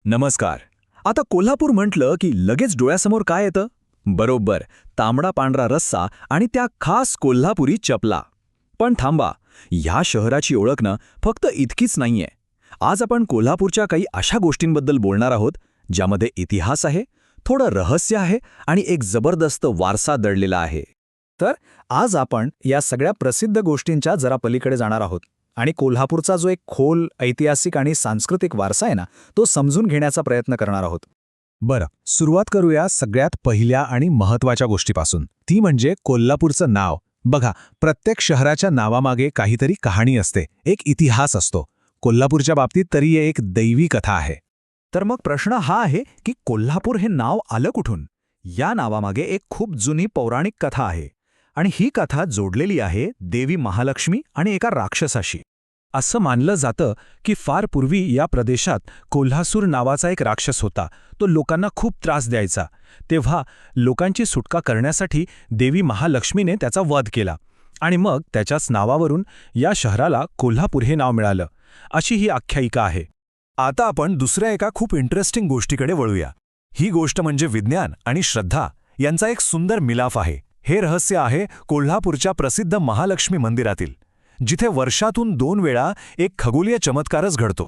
नमस्कार. आता कोल्हापूर म्हटलं की लगेच डोळ्यासमोर काय येतं? बरोबर, तांबडा पांढरा रस्सा आणि त्या खास कोल्हापुरी चपला. पण थांबा, ह्या शहराची ओळख ना फक्त इतकीच नाहीये. आज आपण कोल्हापूरच्या काही अशा गोष्टींबद्दल बोलणार आहोत ज्यामध्ये इतिहास आहे, थोडं रहस्य आहे आणि एक जबरदस्त वारसा दडलेला आहे. तर आज आपण या सगळ्या प्रसिद्ध गोष्टींच्या जरा पलीकडे जाणार आहोत आणि कोल्हापूरचा जो एक खोल ऐतिहासिक आणि सांस्कृतिक वारसा आहे ना, तो समजून घेण्याचा प्रयत्न करणार आहोत. बरं, सुरुवात करूया सगळ्यात पहिल्या आणि महत्त्वाच्या गोष्टीपासून. ती म्हणजे कोल्हापूरचं नाव. बघा, प्रत्येक शहराच्या नावामागे काहीतरी कहाणी असते, एक इतिहास असतो. कोल्हापूरच्या बाबतीत तरी एक दैवी कथा आहे. तर मग प्रश्न हा आहे की कोल्हापूर हे नाव आलं कुठून? या नावामागे एक खूप जुनी पौराणिक कथा आहे आणि ही कथा जोडलेली आहे देवी महालक्ष्मी आणि एका राक्षसाशी. असं मानलं जातं की फार पूर्वी या प्रदेशात कोल्हासूर नावाचा एक राक्षस होता. तो लोकांना खूप त्रास द्यायचा. तेव्हा लोकांची सुटका करण्यासाठी देवी महालक्ष्मीने त्याचा वध केला आणि मग त्याच्याच नावावरून या शहराला कोल्हापूर हे नाव मिळालं, अशी ही आख्यायिका आहे. आता आपण दुसऱ्या एका खूप इंटरेस्टिंग गोष्टीकडे वळूया. ही गोष्ट म्हणजे विज्ञान आणि श्रद्धा यांचा एक सुंदर मिलाफ आहे. हे रहस्य आहे कोल्हापूरच्या प्रसिद्ध महालक्ष्मी मंदिरातील, जिथे वर्षातून 2 वेळा एक खगोलीय चमत्कारच घडतो.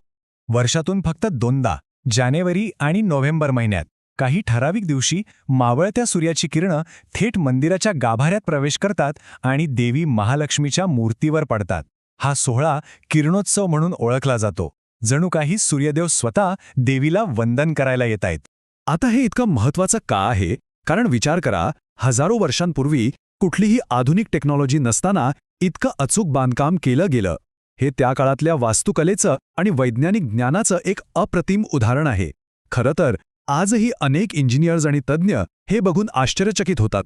वर्षातून फक्त 2दा, जानेवारी आणि नोव्हेंबर महिन्यात. काही ठराविक दिवशी मावळत्या सूर्याची किरणं थेट मंदिराच्या गाभाऱ्यात प्रवेश करतात आणि देवी महालक्ष्मीच्या मूर्तीवर पडतात. हा सोहळा किरणोत्सव म्हणून ओळखला जातो. जणू काही सूर्यदेव स्वतः देवीला वंदन करायला येतायत. आता हे इतकं महत्त्वाचं का आहे? कारण विचार करा, हजारो वर्षांपूर्वी कुठलीही आधुनिक टेक्नॉलॉजी नसताना इतकं अचूक बांधकाम केलं गेलं. हे त्या काळातल्या वास्तुकलेचं आणि वैज्ञानिक ज्ञानाचं एक अप्रतिम उदाहरण आहे. खरं तर आजही अनेक इंजिनियर्स आणि तज्ज्ञ हे बघून आश्चर्यचकित होतात.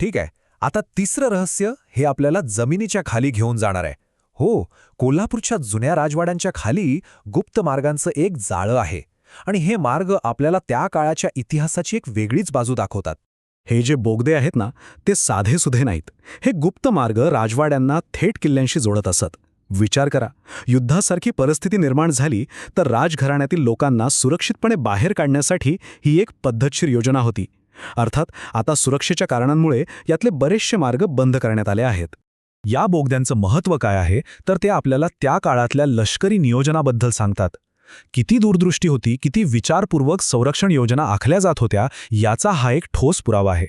ठीक आहे, आता तिसरं रहस्य हे आपल्याला जमिनीच्या खाली घेऊन जाणार आहे. हो, कोल्हापूरच्या जुन्या राजवाड्यांच्या खाली गुप्त मार्गांचं एक जाळं आहे आणि हे मार्ग आपल्याला त्या काळाच्या इतिहासाची एक वेगळीच बाजू दाखवतात. हे जे बोगदे आहेत ना, ते साधेसुधे नाहीत. हे गुप्त मार्ग राजवाड्यांना थेट किल्ल्यांशी जोडत असत. विचार करा, युद्धासारखी परिस्थिती निर्माण झाली तर राजघराण्यातील लोकांना सुरक्षितपणे बाहेर काढण्यासाठी ही एक पद्धतशीर योजना होती. अर्थात आता सुरक्षेच्या कारणांमुळे यातले बरेचसे मार्ग बंद करण्यात आले आहेत. या बोगद्यांचं महत्त्व काय आहे तर ते आपल्याला त्या काळातल्या लष्करी नियोजनाबद्दल सांगतात. किती दूरदृष्टी होती, किती विचारपूर्वक संरक्षण योजना आखल्या जात होत्या, याचा हा एक ठोस पुरावा आहे.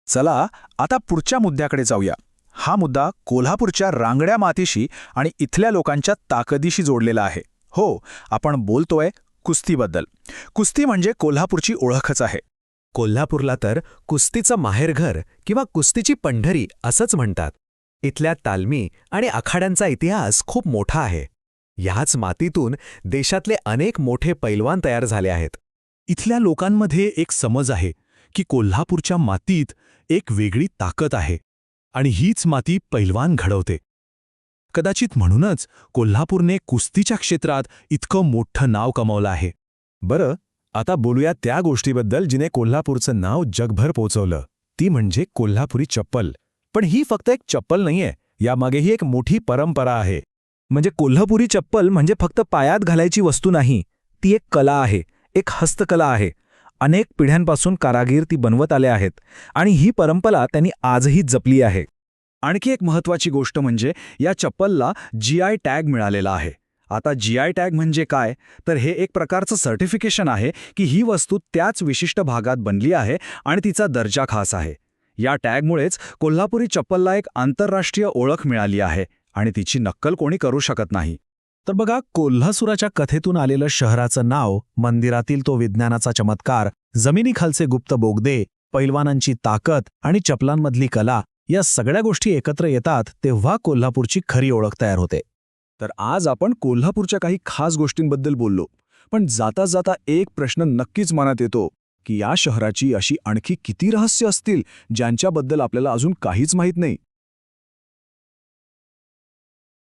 चला आता पुढच्या मुद्द्याकडे जाऊया. हा मुद्दा कोल्हापूरच्या रांगड्या मातीशी आणि इथल्या लोकांच्या ताकदीशी जोडलेला आहे. हो, आपण बोलतोय कुस्तीबद्दल. कुस्ती म्हणजे कोल्हापूरची ओळखच आहे. कोल्हापूरला तर कुस्तीचं माहेरघर किंवा कुस्तीची पंढरी असंच म्हणतात. इथल्या तालमी आणि आखाड्यांचा इतिहास खूप मोठा आहे. ह्याच मातीतून देशातले अनेक मोठे पैलवान तयार झाले आहेत. इथल्या लोकांमध्ये एक समज आहे की कोल्हापूरच्या मातीत एक वेगळी ताकद आहे आणि हीच माती पैलवान घडवते. कदाचित म्हणूनच कोल्हापूरने कुस्तीच्या क्षेत्रात इतकं मोठं नाव कमावलं आहे. बरं, आता बोलूया त्या गोष्टीबद्दल जिने कोल्हापूरचं नाव जगभर पोचवलं. ती म्हणजे कोल्हापुरी चप्पल. पण ही फक्त एक चप्पल नाहीये, यामागेही एक मोठी परंपरा आहे. म्हणजे कोल्हापुरी चप्पल म्हणजे फक्त पायात घालायची वस्तू नाही, ती एक कला आहे, एक हस्तकला आहे. अनेक पिढ्यांपासून कारागीर ती बनवत आले आहेत आणि ही परंपरा त्यांनी आजही जपली आहे. आणखी एक महत्त्वाची गोष्ट म्हणजे या चप्पलला GI टॅग मिळालेला आहे. आता GI टॅग म्हणजे काय, तर हे एक प्रकारचं सर्टिफिकेशन आहे की ही वस्तू त्याच विशिष्ट भागात बनली आहे आणि तिचा दर्जा खास आहे. या टॅगमुळेच कोल्हापुरी चप्पलला एक आंतरराष्ट्रीय ओळख मिळाली आहे आणि तिची नक्कल कोणी करू शकत नाही. तर बघा, कोल्हासुराच्या कथेतून आलेलं शहराचं नाव, मंदिरातील तो विज्ञानाचा चमत्कार, जमिनीखालचे गुप्त बोगदे, पैलवानांची ताकद आणि चपलांमधली कला, या सगळ्या गोष्टी एकत्र येतात तेव्हा कोल्हापूरची खरी ओळख तयार होते. तर आज आपण कोल्हापूरच्या काही खास गोष्टींबद्दल बोललो, पण जाता जाता एक प्रश्न नक्कीच मनात येतो की या शहराची अशी आणखी किती रहस्य असतील ज्यांच्याबद्दल आपल्याला अजून काहीच माहीत नाही.